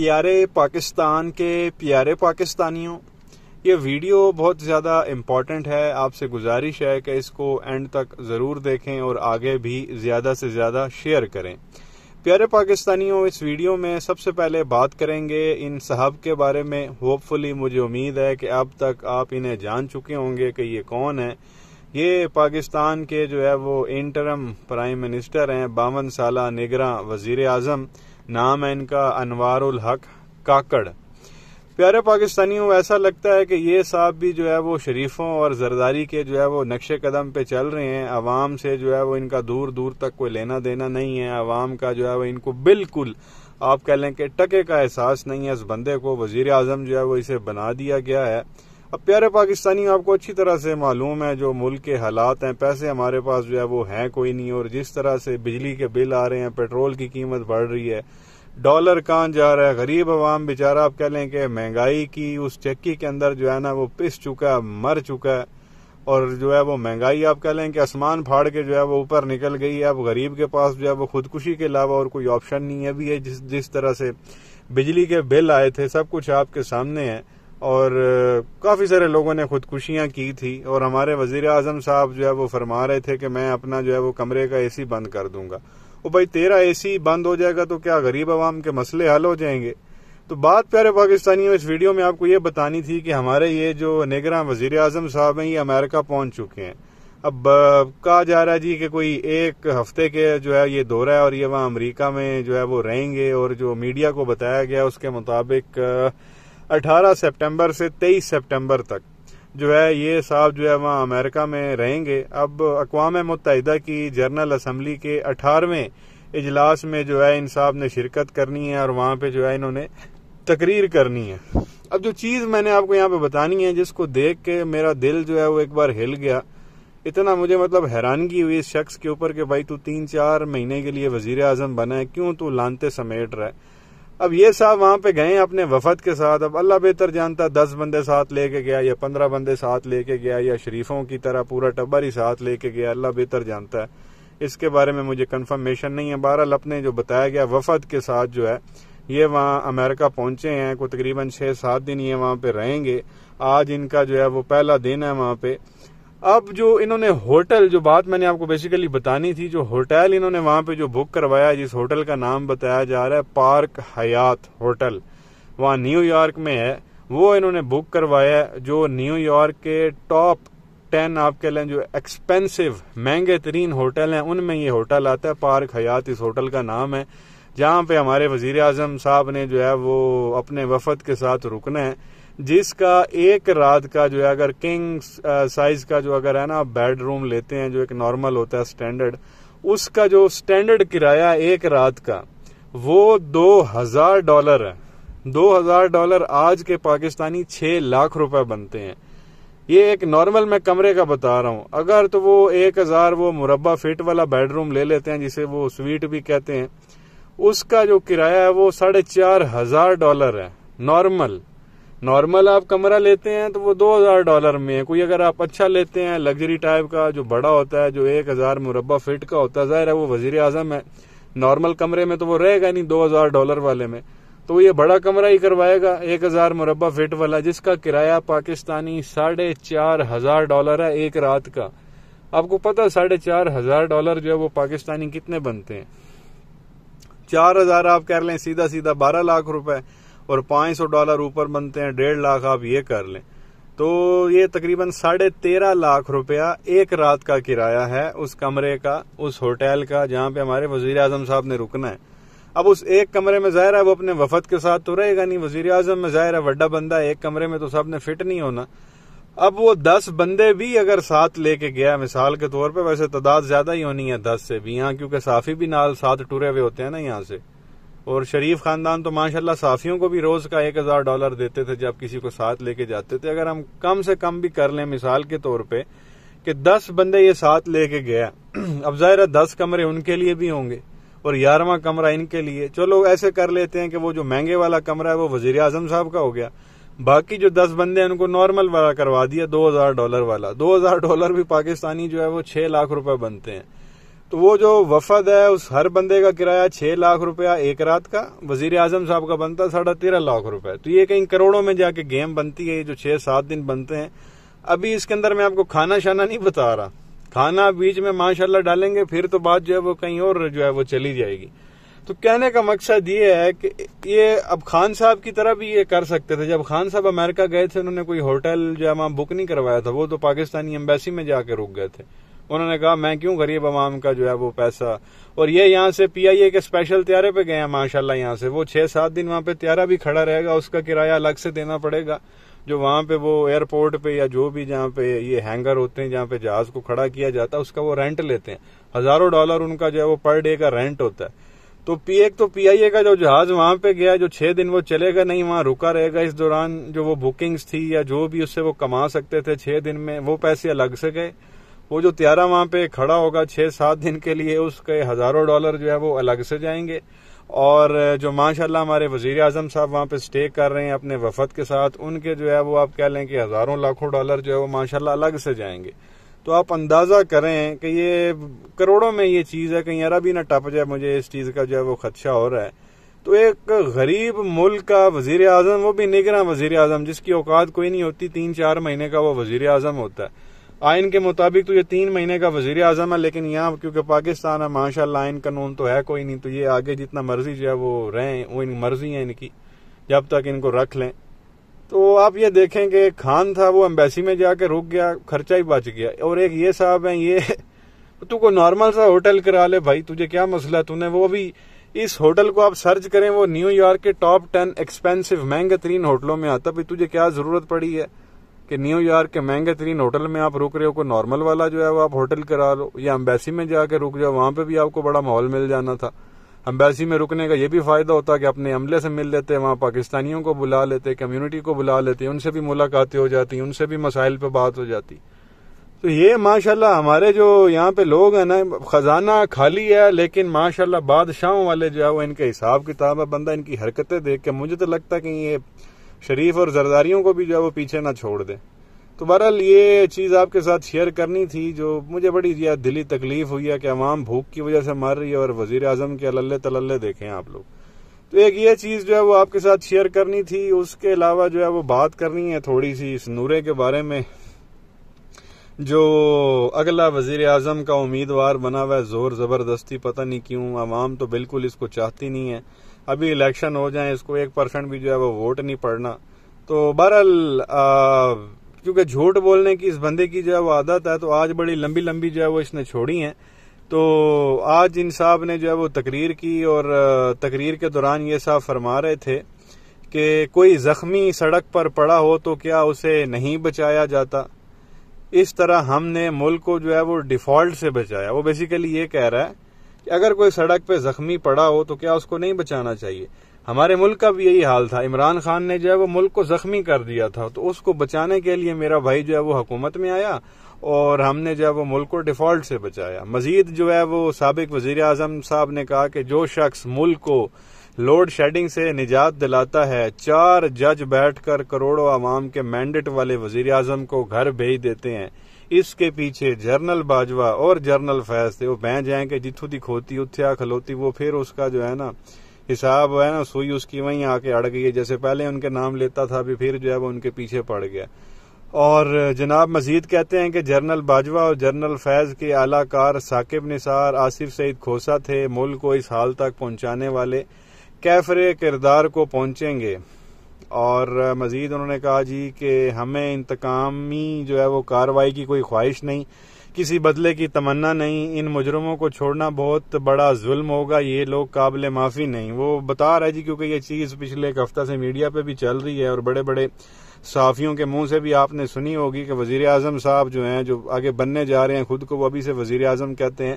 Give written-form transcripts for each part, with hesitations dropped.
پیارے پاکستان کے پیارے پاکستانیوں، یہ ویڈیو بہت زیادہ امپورٹنٹ ہے. آپ سے گزارش ہے کہ اس کو اینڈ تک ضرور دیکھیں اور آگے بھی زیادہ سے زیادہ شیئر کریں. پیارے پاکستانیوں، اس ویڈیو میں سب سے پہلے بات کریں گے ان صاحب کے بارے میں. ہوپ فلی مجھے امید ہے کہ اب تک آپ انہیں جان چکے ہوں گے کہ یہ کون ہے. یہ پاکستان کے جو ہے وہ انٹرم پرائم منسٹر ہیں، 52 سالہ نگراں وزیر اعظم. نام ہے ان کا انوار الحق کاکڑ. پیارے پاکستانیوں، ایسا لگتا ہے کہ یہ صاحب بھی جو ہے وہ شریفوں اور زرداری کے جو ہے وہ نقش قدم پہ چل رہے ہیں. عوام سے جو ہے وہ ان کا دور دور تک کوئی لینا دینا نہیں ہے. عوام کا جو ہے وہ ان کو بالکل آپ کہہ لیں کہ ٹکے کا احساس نہیں ہے. اس بندے کو وزیر اعظم جو ہے وہ اسے بنا دیا گیا ہے. اب پیارے پاکستانی، آپ کو اچھی طرح سے معلوم ہے جو ملک کے حالات ہیں. پیسے ہمارے پاس جو ہے وہ ہیں کوئی نہیں، اور جس طرح سے بجلی کے بل آ رہے ہیں، پیٹرول کی قیمت بڑھ رہی ہے، ڈالر کہاں جا رہا ہے. غریب عوام بیچارہ آپ کہہ لیں کہ مہنگائی کی اس چکی کے اندر جو ہے نا وہ پس چکا ہے، مر چکا ہے. اور جو ہے وہ مہنگائی آپ کہہ لیں کہ آسمان پھاڑ کے جو ہے وہ اوپر نکل گئی ہے. اب غریب کے پاس جو ہے وہ خودکشی کے علاوہ اور کوئی آپشن نہیں ہے. بھی ہے جس طرح سے بجلی کے بل آئے تھے، سب کچھ آپ کے سامنے ہے. اور کافی سارے لوگوں نے خودکشیاں کی تھی. اور ہمارے وزیر اعظم صاحب جو ہے وہ فرما رہے تھے کہ میں اپنا جو ہے وہ کمرے کا اے سی بند کر دوں گا. وہ بھائی تیرا اے سی بند ہو جائے گا تو کیا غریب عوام کے مسئلے حل ہو جائیں گے؟ تو بات پیارے پاکستانیوں اس ویڈیو میں آپ کو یہ بتانی تھی کہ ہمارے یہ جو نگراں وزیر اعظم صاحب ہیں یہ امریکہ پہنچ چکے ہیں. اب کہا جا رہا ہے جی کہ کوئی ایک ہفتے کے جو ہے یہ دورہ ہے اور یہ وہاں امریکہ میں جو ہے وہ رہیں گے. اور جو میڈیا کو بتایا گیا اس کے مطابق 18 سپٹمبر سے 23 سپٹمبر تک جو ہے یہ صاحب جو ہے وہاں امریکہ میں رہیں گے. اب اقوام متحدہ کی جنرل اسمبلی کے 18ویں اجلاس میں جو ہے ان صاحب نے شرکت کرنی ہے اور وہاں پہ جو ہے انہوں نے تقریر کرنی ہے. اب جو چیز میں نے آپ کو یہاں پہ بتانی ہے جس کو دیکھ کے میرا دل جو ہے وہ ایک بار ہل گیا. اتنا مجھے حیرانگی ہوئی اس شخص کے اوپر کہ بھائی تو 3-4 مہینے کے لیے وزیر اعظم بنا ہے، کیوں تو لانتے سمیٹ رہا ہے. اب یہ صاحب وہاں پہ گئے اپنے وفد کے ساتھ. اب اللہ بہتر جانتا 10 بندے ساتھ لے کے گیا یا 15 بندے ساتھ لے کے گیا یا شریفوں کی طرح پورا ٹبر ہی ساتھ لے کے گیا، اللہ بہتر جانتا ہے. اس کے بارے میں مجھے کنفرمیشن نہیں ہے. بہرحال اپنے جو بتایا گیا وفد کے ساتھ جو ہے یہ وہاں امریکہ پہنچے ہیں. کوئی تقریباً 6-7 دن یہ وہاں پہ رہیں گے. آج ان کا جو ہے وہ پہلا دن ہے وہاں پہ. اب جو انہوں نے ہوٹل، جو بات میں نے آپ کو بیسیکلی بتانی تھی، جو ہوٹل انہوں نے وہاں پہ جو بک کروایا، جس ہوٹل کا نام بتایا جا رہا ہے پارک حیات ہوٹل، وہاں نیو یارک میں ہے، وہ انہوں نے بک کروایا ہے. جو نیو یارک کے ٹاپ 10 آپ کہہ لیں جو ایکسپینسو مہنگے ترین ہوٹل ہیں ان میں یہ ہوٹل آتا ہے. پارک حیات اس ہوٹل کا نام ہے، جہاں پہ ہمارے وزیر اعظم صاحب نے جو ہے وہ اپنے وفد کے ساتھ رکنا ہے. جس کا ایک رات کا جو ہے اگر کنگ سائز کا جو اگر ہے نا بیڈ روم لیتے ہیں جو ایک نارمل ہوتا ہے سٹینڈرڈ، اس کا جو سٹینڈرڈ کرایہ ایک رات کا وہ $2,000 ہے. $2,000 آج کے پاکستانی 6 لاکھ روپے بنتے ہیں. یہ ایک نارمل میں کمرے کا بتا رہا ہوں. اگر تو وہ 1,000 وہ مربع فٹ والا بیڈ روم لے لیتے ہیں جسے وہ سویٹ بھی کہتے ہیں، اس کا جو کرایہ ہے وہ $4,500 ہے. نارمل آپ کمرہ لیتے ہیں تو وہ $2,000 میں ہے. کوئی اگر آپ اچھا لیتے ہیں لگژری ٹائپ کا جو بڑا ہوتا ہے جو 1,000 مربع فٹ کا ہوتا ہے، ظاہر ہے وہ وزیر اعظم ہے، نارمل کمرے میں تو وہ رہے گا نہیں $2,000 والے میں، تو یہ بڑا کمرہ ہی کروائے گا 1,000 مربع فٹ والا، جس کا کرایہ پاکستانی $4,500 ہے ایک رات کا. آپ کو پتا $4,500 جو ہے وہ پاکستانی کتنے بنتے ہیں؟ 4,000 آپ کر لیں سیدھا 12 لاکھ روپے، اور $500 اوپر بنتے ہیں 1.5 لاکھ آپ یہ کر لیں. تو یہ تقریباً 13.5 لاکھ روپیہ ایک رات کا کرایہ ہے اس کمرے کا، اس ہوٹل کا جہاں پہ ہمارے وزیر اعظم صاحب نے رکنا ہے. اب اس ایک کمرے میں ظاہر ہے وہ اپنے وفد کے ساتھ تو رہے گا نہیں. وزیر اعظم میں ظاہر ہے بڑا بندہ ہے، ایک کمرے میں تو سب نے فٹ نہیں ہونا. اب وہ 10 بندے بھی اگر ساتھ لے کے گیا مثال کے طور پہ، ویسے تعداد زیادہ ہی ہونی ہے 10 سے بھی یہاں، کیونکہ صافی بھی نال ساتھ ٹورے ہوئے ہوتے ہیں نا یہاں سے. اور شریف خاندان تو ماشاءاللہ صافیوں کو بھی روز کا $1,000 دیتے تھے جب کسی کو ساتھ لے کے جاتے تھے. اگر ہم کم سے کم بھی کر لیں مثال کے طور پہ کہ 10 بندے یہ ساتھ لے کے گیا، اب ظاہر ہے 10 کمرے ان کے لیے بھی ہوں گے اور 11واں کمرہ ان کے لیے. چلو ایسے کر لیتے ہیں کہ وہ جو مہنگے والا کمرہ ہے وہ وزیر اعظم صاحب کا ہو گیا، باقی جو 10 بندے ہیں ان کو نارمل والا کروا دیا $2,000 والا. $2,000 بھی پاکستانی جو ہے وہ 6 لاکھ روپے بنتے ہیں. تو وہ جو وفد ہے اس ہر بندے کا کرایہ 6 لاکھ روپیہ ایک رات کا، وزیر اعظم صاحب کا بنتا 13.5 لاکھ روپے. تو یہ کہیں کروڑوں میں جا کے گیم بنتی ہے، یہ جو 6-7 دن بنتے ہیں. ابھی اس کے اندر میں آپ کو کھانا شانا نہیں بتا رہا، کھانا بیچ میں ماشاءاللہ ڈالیں گے پھر تو بات جو ہے وہ کہیں اور جو ہے وہ چلی جائے گی. تو کہنے کا مقصد یہ ہے کہ یہ اب خان صاحب کی طرح بھی یہ کر سکتے تھے. جب خان صاحب امریکہ گئے تھے انہوں نے کوئی ہوٹل جو ہے وہاں بک نہیں کروایا تھا، وہ تو پاکستانی ایمبیسی میں جا کے رک گئے تھے. انہوں نے کہا میں کیوں غریب عوام کا جو ہے وہ پیسہ، اور یہ یہاں سے PIA کے اسپیشل طیارے پہ گئے ہیں ماشاءاللہ، یہاں سے وہ 6-7 دن وہاں پہ طیارہ بھی کھڑا رہے گا، اس کا کرایہ الگ سے دینا پڑے گا. جو وہاں پہ وہ ایئرپورٹ پہ یا جو بھی جہاں پہ یہ ہینگر ہوتے ہیں جہاں پہ جہاز کو کھڑا کیا جاتا ہے اس کا وہ رینٹ لیتے ہیں، $1000 ان کا جو ہے وہ پر ڈے کا رینٹ ہوتا ہے. تو ایک تو PIA کا جو جہاز وہاں پہ گیا جو 6 دن وہ چلے گا نہیں، وہاں رکا رہے گا. اس دوران جو وہ بکنگز تھی یا جو بھی اس سے وہ کما سکتے تھے 6 دن میں، وہ پیسے الگ سے گئے. وہ جو طیارہ وہاں پہ کھڑا ہوگا 6-7 دن کے لیے اس کے $1000 جو ہے وہ الگ سے جائیں گے. اور جو ماشاءاللہ ہمارے وزیر اعظم صاحب وہاں پہ سٹے کر رہے ہیں اپنے وفد کے ساتھ، ان کے جو ہے وہ آپ کہہ لیں کہ ہزاروں لاکھوں ڈالر جو ہے وہ ماشاءاللہ الگ سے جائیں گے. تو آپ اندازہ کریں کہ یہ کروڑوں میں یہ چیز ہے، کہیں ذرا بھی نہ ٹپ جائے. مجھے اس چیز کا جو ہے وہ خدشہ ہو رہا ہے. تو ایک غریب ملک کا وزیر اعظم، وہ بھی نگراں وزیر اعظم جس کی اوقات کوئی نہیں ہوتی، 3-4 مہینے کا وہ وزیر اعظم ہوتا ہے. آئین کے مطابق تو یہ 3 مہینے کا وزیر اعظم ہے، لیکن یہاں کیونکہ پاکستان ہے ماشاءاللہ آئین قانون تو ہے کوئی نہیں، تو یہ آگے جتنا مرضی جو ہے وہ رہیں، وہ مرضی ہے ان کی، جب تک ان کو رکھ لیں. تو آپ یہ دیکھیں کہ خان تھا وہ ایمبیسی میں جا کے رک گیا، خرچہ ہی بچ گیا. اور ایک یہ صاحب ہیں، یہ تو کوئی نارمل سا ہوٹل کرا لے بھائی، تجھے کیا مسئلہ ہے؟ تو نے وہ بھی اس ہوٹل کو آپ سرچ کریں، وہ نیو یارک کے ٹاپ 10 ایکسپینسو مہنگے ترین ہوٹلوں میں آتا. بھائی تجھے کیا ضرورت پڑی ہے کہ نیو یارک کے مہنگے ترین ہوٹل میں آپ رک رہے ہو؟ کوئی نارمل والا جو ہے وہ آپ ہوٹل کرا لو، یا ایمبیسی میں جا کے رک جاؤ، وہاں پہ بھی آپ کو بڑا ماحول مل جانا تھا. ایمبیسی میں رکنے کا یہ بھی فائدہ ہوتا کہ اپنے عملے سے مل لیتے، وہاں پاکستانیوں کو بلا لیتے، کمیونٹی کو بلا لیتے، ان سے بھی ملاقاتیں ہو جاتی، ان سے بھی مسائل پہ بات ہو جاتی. تو یہ ماشاءاللہ ہمارے جو یہاں پہ لوگ ہیں نا، خزانہ خالی ہے لیکن ماشاءاللہ بادشاہوں والے جو ہے وہ ان کے حساب کتاب ہے. بندہ ان کی حرکتیں دیکھ کے مجھے تو لگتا ہے کہ یہ شریف اور زرداریوں کو بھی جو ہے وہ پیچھے نہ چھوڑ دے. تو بہرحال یہ چیز آپ کے ساتھ شیئر کرنی تھی، جو مجھے بڑی دلی تکلیف ہوئی ہے کہ عوام بھوک کی وجہ سے مر رہی ہے اور وزیر اعظم کے اللہ تللے دیکھیں آپ لوگ. تو ایک یہ چیز جو ہے وہ آپ کے ساتھ شیئر کرنی تھی. اس کے علاوہ جو ہے وہ بات کرنی ہے تھوڑی سی اس نورے کے بارے میں، جو اگلا وزیر اعظم کا امیدوار بنا ہوا ہے زور زبردستی. پتہ نہیں کیوں عوام تو بالکل اس کو چاہتی نہیں ہے. ابھی الیکشن ہو جائیں، اس کو 1% بھی جو ہے وہ ووٹ نہیں پڑنا. تو بہرحال کیونکہ جھوٹ بولنے کی اس بندے کی جو ہے وہ عادت ہے، تو آج بڑی لمبی جو ہے وہ اس نے چھوڑی ہیں. تو آج ان صاحب نے جو ہے وہ تقریر کی، اور تقریر کے دوران یہ صاحب فرما رہے تھے کہ کوئی زخمی سڑک پر پڑا ہو تو کیا اسے نہیں بچایا جاتا. اس طرح ہم نے ملک کو جو ہے وہ ڈیفالٹ سے بچایا. وہ بیسیکلی یہ کہہ رہا ہے کہ اگر کوئی سڑک پہ زخمی پڑا ہو تو کیا اس کو نہیں بچانا چاہیے. ہمارے ملک کا بھی یہی حال تھا. عمران خان نے جو ہے وہ ملک کو زخمی کر دیا تھا، تو اس کو بچانے کے لیے میرا بھائی جو ہے وہ حکومت میں آیا اور ہم نے جو ہے وہ ملک کو ڈیفالٹ سے بچایا. مزید جو ہے وہ سابق وزیر اعظم صاحب نے کہا کہ جو شخص ملک کو لوڈ شیڈنگ سے نجات دلاتا ہے، 4 جج بیٹھ کر کروڑوں عوام کے مینڈیٹ والے وزیر اعظم کو گھر بھیج دیتے ہیں، اس کے پیچھے جنرل باجوہ اور جنرل فیض تھے. وہ بہن جائیں کہ جتھوں دی کھوتی اتھیا کھلوتی. وہ پھر اس کا جو ہے نا حساب ہے نا، سوئی اس کی وہیں آ کے اڑ گئی ہے. جیسے پہلے ان کے نام لیتا تھا ابھی پھر جو ہے وہ ان کے پیچھے پڑ گیا. اور جناب مزید کہتے ہیں کہ جنرل باجوہ اور جنرل فیض کے اعلی کار ثاقب نثار، آصف سعید کھوسا تھے ملک کو اس حال تک پہنچانے والے. کیفر کردار کو پہنچیں گے. اور مزید انہوں نے کہا جی کہ ہمیں انتقامی جو ہے وہ کارروائی کی کوئی خواہش نہیں، کسی بدلے کی تمنا نہیں. ان مجرموں کو چھوڑنا بہت بڑا ظلم ہوگا، یہ لوگ قابل معافی نہیں. وہ بتا رہا ہے جی کیونکہ یہ چیز پچھلے ایک ہفتہ سے میڈیا پہ بھی چل رہی ہے اور بڑے بڑے صحافیوں کے منہ سے بھی آپ نے سنی ہوگی کہ وزیر اعظم صاحب جو ہیں، جو آگے بننے جا رہے ہیں، خود کو وہ ابھی سے وزیر اعظم کہتے ہیں.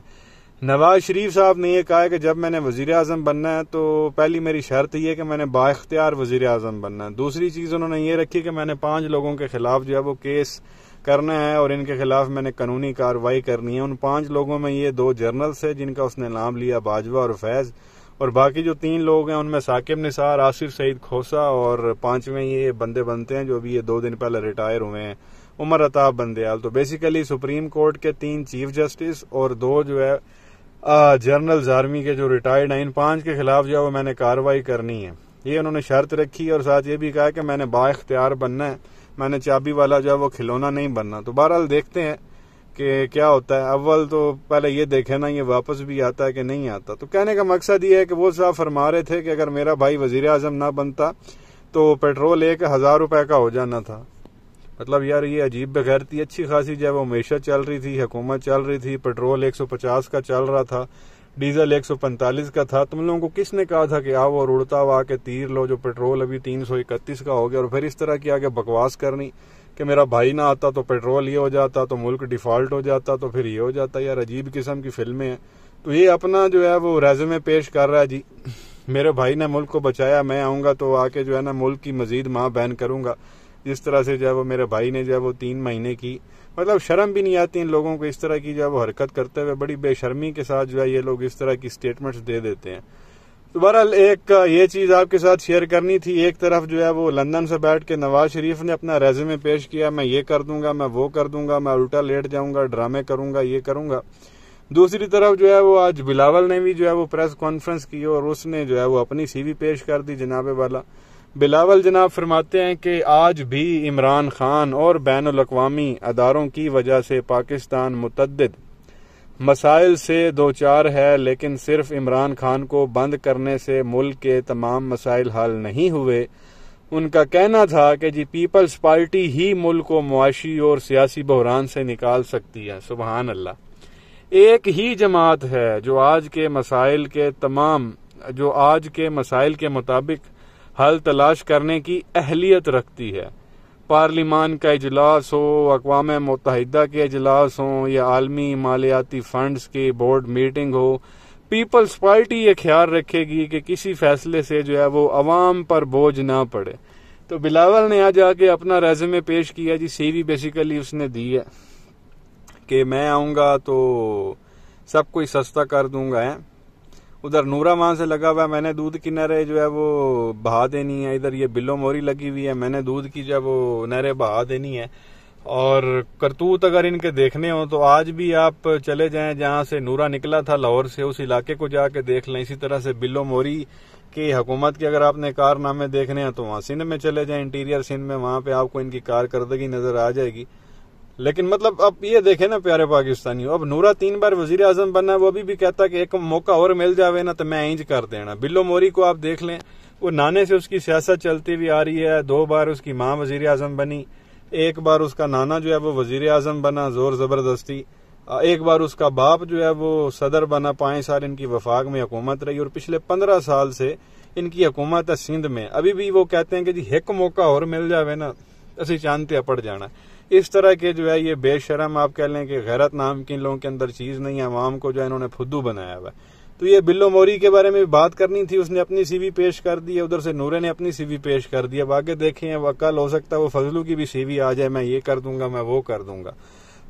نواز شریف صاحب نے یہ کہا ہے کہ جب میں نے وزیر اعظم بننا ہے تو پہلی میری شرط یہ ہے کہ میں نے با اختیار وزیر اعظم بننا ہے. دوسری چیز انہوں نے یہ رکھی کہ میں نے 5 لوگوں کے خلاف جو ہے وہ کیس کرنا ہے اور ان کے خلاف میں نے قانونی کارروائی کرنی ہے. ان 5 لوگوں میں یہ 2 جنرلز ہیں جن کا اس نے نام لیا، باجوہ اور فیض، اور باقی جو 3 لوگ ہیں ان میں ثاقب نثار، آصف سعید کھوسا، اور 5ویں یہ بندے بنتے ہیں جو ابھی یہ 2 دن پہلے ریٹائر ہوئے ہیں، عمر عطا بندیال. تو بیسیکلی سپریم کورٹ کے 3 چیف جسٹس اور 2 جو ہے جنرلز آرمی کے جو ریٹائرڈ ہیں، ان 5 کے خلاف جو ہے وہ میں نے کارروائی کرنی ہے. یہ انہوں نے شرط رکھی اور ساتھ یہ بھی کہا کہ میں نے با اختیار بننا ہے، میں نے چابی والا جو ہے وہ کھلونا نہیں بننا. تو بہرحال دیکھتے ہیں کہ کیا ہوتا ہے. اول تو پہلے یہ دیکھیں نا یہ واپس بھی آتا ہے کہ نہیں آتا. تو کہنے کا مقصد یہ ہے کہ وہ صاحب فرما رہے تھے کہ اگر میرا بھائی وزیر اعظم نہ بنتا تو پیٹرول 1000 روپے کا ہو جانا تھا. مطلب یار یہ عجیب بغیرتی اچھی خاصی جو ہے وہ معیشت چل رہی تھی، حکومت چل رہی تھی، پیٹرول 150 کا چل رہا تھا، ڈیزل 145 کا تھا. تم لوگوں کو کس نے کہا تھا کہ آؤ اور اڑتا ہوا کے تیر لو جو پیٹرول ابھی 331 کا ہو گیا، اور پھر اس طرح کی آگے بکواس کرنی کہ میرا بھائی نہ آتا تو پیٹرول یہ ہو جاتا، تو ملک ڈیفالٹ ہو جاتا، تو پھر یہ ہو جاتا. یار عجیب قسم کی فلمیں ہیں. تو یہ اپنا جو ہے وہ ریزومے پیش کر رہا ہے جی، میرے بھائی نے ملک کو بچایا، میں آؤں گا تو آ کے جو ہے نا ملک کی مزید ماں بہن کروں گا. جس طرح سے جو ہے وہ میرے بھائی نے جو ہے وہ 3 مہینے کی، مطلب شرم بھی نہیں آتی ان لوگوں کو اس طرح کی جو ہے وہ حرکت کرتے ہوئے. بڑی بے شرمی کے ساتھ جو ہے یہ لوگ اس طرح کی سٹیٹمنٹس دے دیتے ہیں. تو بہرحال ایک یہ چیز آپ کے ساتھ شیئر کرنی تھی. ایک طرف جو ہے وہ لندن سے بیٹھ کے نواز شریف نے اپنا ریزومے پیش کیا، میں یہ کر دوں گا، میں وہ کر دوں گا، میں الٹا لیٹ جاؤں گا، ڈرامے کروں گا، یہ کروں گا. دوسری طرف جو ہے وہ آج بلاول نے بھی جو ہے وہ پریس کانفرنس کی اور اس نے جو ہے وہ اپنی سی وی پیش کر دی. جناب والا بلاول جناب فرماتے ہیں کہ آج بھی عمران خان اور بین الاقوامی اداروں کی وجہ سے پاکستان متعدد مسائل سے دوچار ہے، لیکن صرف عمران خان کو بند کرنے سے ملک کے تمام مسائل حل نہیں ہوئے. ان کا کہنا تھا کہ جی پیپلز پارٹی ہی ملک کو معاشی اور سیاسی بحران سے نکال سکتی ہے. سبحان اللہ. ایک ہی جماعت ہے جو آج کے مسائل کے مطابق حل تلاش کرنے کی اہلیت رکھتی ہے. پارلیمان کا اجلاس ہو، اقوام متحدہ کے اجلاس ہوں یا عالمی مالیاتی فنڈز کی بورڈ میٹنگ ہو، پیپلز پارٹی یہ خیال رکھے گی کہ کسی فیصلے سے جو ہے وہ عوام پر بوجھ نہ پڑے. تو بلاول نے آج آ کے اپنا ریزومے پیش کیا جی، سی وی بیسیکلی اس نے دی ہے کہ میں آؤں گا تو سب کوئی سستا کر دوں گا. ادھر نورا وہاں سے لگا ہوا ہے، میں نے دودھ کی نہریں جو ہے وہ بہا دینی ہے. ادھر یہ بلو موری لگی ہوئی ہے، میں نے دودھ کی جو ہے وہ نہریں بہا دینی ہے. اور کرتوت اگر ان کے دیکھنے ہوں تو آج بھی آپ چلے جائیں جہاں سے نورا نکلا تھا لاہور سے، اس علاقے کو جا کے دیکھ لیں. اسی طرح سے بلو موری کی حکومت کے اگر آپ نے کارنامے دیکھنے ہیں تو وہاں سندھ میں چلے جائیں، انٹیریئر سندھ میں، وہاں پہ آپ کو ان کی کارکردگی نظر آ جائے گی. لیکن مطلب اب یہ دیکھیں نا پیارے پاکستانیوں، اب نورا 3 بار وزیر اعظم بننا ہے، وہ بھی کہتا کہ ایک موقع اور مل جاوے نا تو میں اینج کر دینا. بلو موری کو آپ دیکھ لیں، وہ نانے سے اس کی سیاست چلتی ہوئی آ رہی ہے. 2 بار اس کی ماں وزیر اعظم بنی، 1 بار اس کا نانا جو ہے وہ وزیر اعظم بنا زور زبردستی، 1 بار اس کا باپ جو ہے وہ صدر بنا. 5 سال ان کی وفاق میں حکومت رہی اور پچھلے 15 سال سے ان کی حکومت ہے سندھ میں. ابھی بھی وہ کہتے ہیں کہ جی ایک موقع اور مل جاوے نا اسی چاندتے پڑ جانا. اس طرح کے جو ہے یہ بے شرم آپ کہہ لیں کہ غیرت نام کی ان لوگوں کے اندر چیز نہیں ہے. عوام کو جو ہے انہوں نے پھدو بنایا ہوا ہے. تو یہ بلو موری کے بارے میں بھی بات کرنی تھی، اس نے اپنی سی وی پیش کر دی ہے، ادھر سے نورے نے اپنی سی وی پیش کر دی. اب آگے دیکھیں کل ہو سکتا ہے وہ فضلو کی بھی سی وی آ جائے، میں یہ کر دوں گا، میں وہ کر دوں گا.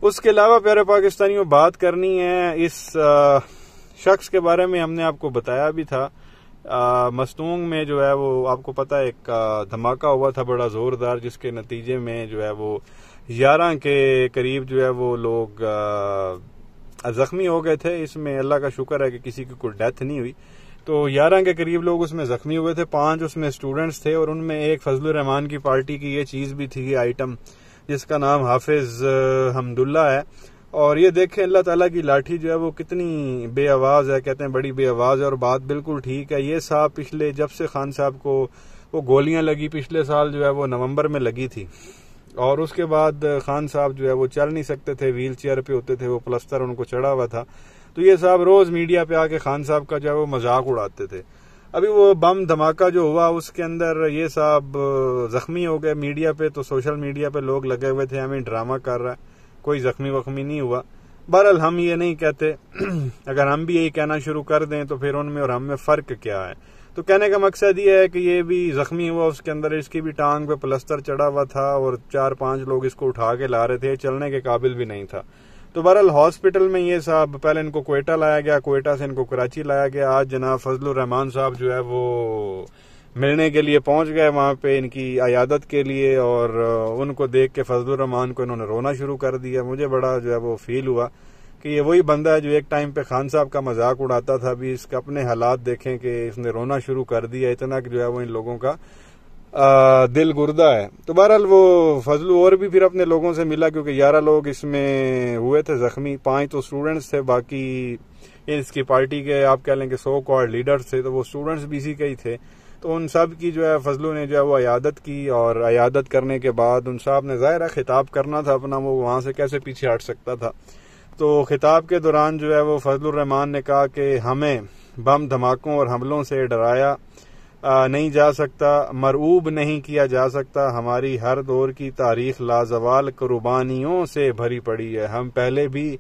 اس کے علاوہ پیارے پاکستانیوں بات کرنی ہے اس شخص کے بارے میں. ہم نے آپ کو بتایا بھی تھا، مستونگ میں جو ہے وہ آپ کو پتا ہے ایک دھماکہ ہوا تھا بڑا زوردار، جس کے نتیجے میں جو ہے وہ 11 کے قریب جو ہے وہ لوگ زخمی ہو گئے تھے. اس میں اللہ کا شکر ہے کہ کسی کی کوئی ڈیتھ نہیں ہوئی. تو 11 کے قریب لوگ اس میں زخمی ہوئے تھے. 5 اس میں اسٹوڈنٹس تھے اور ان میں ایک فضل الرحمان کی پارٹی کی یہ چیز بھی تھی، یہ آئٹم جس کا نام حافظ حمداللہ ہے. اور یہ دیکھیں اللہ تعالیٰ کی لاٹھی جو ہے وہ کتنی بے آواز ہے، کہتے ہیں بڑی بے آواز ہے. اور بات بالکل ٹھیک ہے. یہ صاحب پچھلے جب سے خان صاحب کو وہ گولیاں لگی، پچھلے سال جو ہے وہ نومبر میں لگی تھی، اور اس کے بعد خان صاحب جو ہے وہ چل نہیں سکتے تھے، ویل چیئر پہ ہوتے تھے، وہ پلسٹر ان کو چڑھا ہوا تھا. تو یہ صاحب روز میڈیا پہ آ کے خان صاحب کا جو ہے وہ مذاق اڑاتے تھے. ابھی وہ بم دھماکہ جو ہوا اس کے اندر یہ صاحب زخمی ہو گئے. میڈیا پہ تو سوشل میڈیا پہ لوگ لگے ہوئے تھے ہمیں ڈرامہ کر رہا ہے، کوئی زخمی وخمی نہیں ہوا. بہرحال ہم یہ نہیں کہتے، اگر ہم بھی یہی کہنا شروع کر دیں تو پھر ان میں اور ہم میں فرق کیا ہے. تو کہنے کا مقصد یہ ہے کہ یہ بھی زخمی ہوا، اس کے اندر اس کی بھی ٹانگ پہ پلسٹر چڑھا ہوا تھا اور 4-5 لوگ اس کو اٹھا کے لا رہے تھے، چلنے کے قابل بھی نہیں تھا. تو بہرحال ہاسپٹل میں یہ صاحب پہلے ان کو کوئٹہ لایا گیا، کوئٹہ سے ان کو کراچی لایا گیا. آج جناب فضل الرحمان صاحب جو ہے وہ ملنے کے لیے پہنچ گئے وہاں پہ ان کی عیادت کے لیے، اور ان کو دیکھ کے فضل الرحمان کو انہوں نے رونا شروع کر دیا. مجھے بڑا جو ہے وہ فیل ہوا کہ یہ وہی بندہ ہے جو ایک ٹائم پہ خان صاحب کا مذاق اڑاتا تھا. ابھی اس کے اپنے حالات دیکھیں کہ اس نے رونا شروع کر دیا اتنا کہ جو ہے وہ ان لوگوں کا دل گردہ ہے. تو بہرحال وہ فضلو اور بھی پھر اپنے لوگوں سے ملا کیونکہ 11 لوگ اس میں ہوئے تھے زخمی, 5 تو اسٹوڈنٹس تھے, باقی اس کی پارٹی کے آپ کہہ لیں کہ 100 کارڈ لیڈرز تھے تو وہ اسٹوڈنٹس بھی اسی کے ہی تھے. تو ان سب کی جو ہے فضلو نے جو ہے وہ عیادت کی, اور عیادت کرنے کے بعد ان صاحب نے ظاہر ہے خطاب کرنا تھا اپنا, وہ وہاں سے کیسے پیچھے ہٹ سکتا تھا. تو خطاب کے دوران جو ہے وہ فضل الرحمان نے کہا کہ ہمیں بم دھماکوں اور حملوں سے ڈرایا نہیں جا سکتا, مرعوب نہیں کیا جا سکتا. ہماری ہر دور کی تاریخ لازوال قربانیوں سے بھری پڑی ہے. ہم پہلے بھی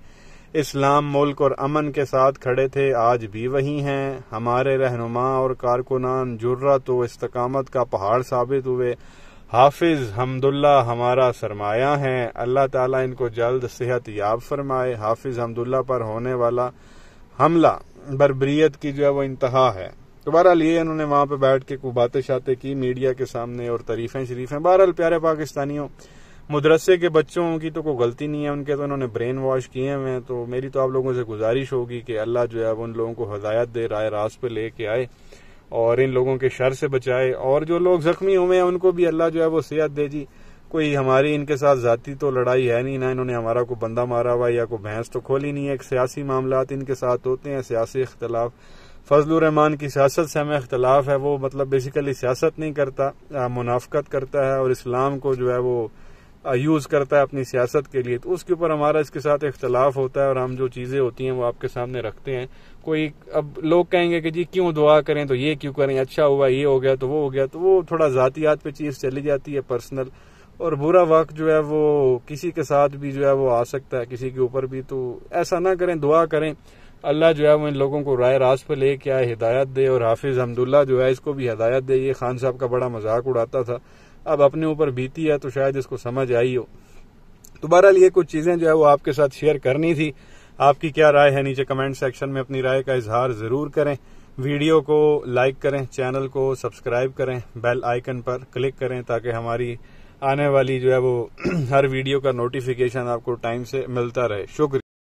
اسلام, ملک اور امن کے ساتھ کھڑے تھے, آج بھی وہی ہیں. ہمارے رہنما اور کارکنان جرأت و استقامت کا پہاڑ ثابت ہوئے. حافظ حمداللہ ہمارا سرمایہ ہیں, اللہ تعالیٰ ان کو جلد صحت یاب فرمائے. حافظ حمداللہ پر ہونے والا حملہ بربریت کی جو ہے وہ انتہا ہے. تو بہرحال یہ انہوں نے وہاں پہ بیٹھ کے کوئی باتیں شاتیں کی میڈیا کے سامنے اور تعریفیں شریفیں. بہرحال پیارے پاکستانیوں, مدرسے کے بچوں کی تو کوئی غلطی نہیں ہے, ان کے تو انہوں نے برین واش کیے ہوئے ہیں. تو میری تو آپ لوگوں سے گزارش ہوگی کہ اللہ جو ہے وہ ان لوگوں کو ہدایت دے, رائے راست پہ لے کے آئے اور ان لوگوں کے شر سے بچائے. اور جو لوگ زخمی ہوئے ہیں ان کو بھی اللہ جو ہے وہ صحت دے. جی کوئی ہماری ان کے ساتھ ذاتی تو لڑائی ہے نہیں, نہ انہوں نے ہمارا کوئی بندہ مارا ہوا یا کوئی بھینس تو کھولی نہیں ہے. ایک سیاسی معاملات ان کے ساتھ ہوتے ہیں, سیاسی اختلاف. فضل الرحمان کی سیاست سے ہمیں اختلاف ہے, وہ مطلب بیسیکلی سیاست نہیں کرتا, منافقت کرتا ہے اور اسلام کو جو ہے وہ یوز کرتا ہے اپنی سیاست کے لیے. تو اس کے اوپر ہمارا اس کے ساتھ اختلاف ہوتا ہے اور ہم جو چیزیں ہوتی ہیں وہ آپ کے سامنے رکھتے ہیں. کوئی اب لوگ کہیں گے کہ جی کیوں دعا کریں, تو یہ کیوں کریں, اچھا ہوا یہ ہو گیا تو وہ ہو گیا, تو وہ تھوڑا ذاتیات پہ چیز چلی جاتی ہے, پرسنل. اور برا وقت جو ہے وہ کسی کے ساتھ بھی جو ہے وہ آ سکتا ہے, کسی کے اوپر بھی. تو ایسا نہ کریں, دعا کریں اللہ جو ہے وہ ان لوگوں کو رائے راست پہ لے کے آئے, ہدایت دے. اور حافظ حمداللہ جو ہے اس کو بھی ہدایت دے. یہ خان صاحب کا بڑا مذاق اڑاتا تھا, اب اپنے اوپر بیتی ہے تو شاید اس کو سمجھ آئی ہو. تو بہرحال یہ کچھ چیزیں جو ہے وہ آپ کے ساتھ شیئر کرنی تھی. آپ کی کیا رائے ہے نیچے کمنٹ سیکشن میں اپنی رائے کا اظہار ضرور کریں. ویڈیو کو لائک کریں, چینل کو سبسکرائب کریں, بیل آئیکن پر کلک کریں تاکہ ہماری آنے والی جو ہے وہ ہر ویڈیو کا نوٹیفیکیشن آپ کو ٹائم سے ملتا رہے. شکریہ.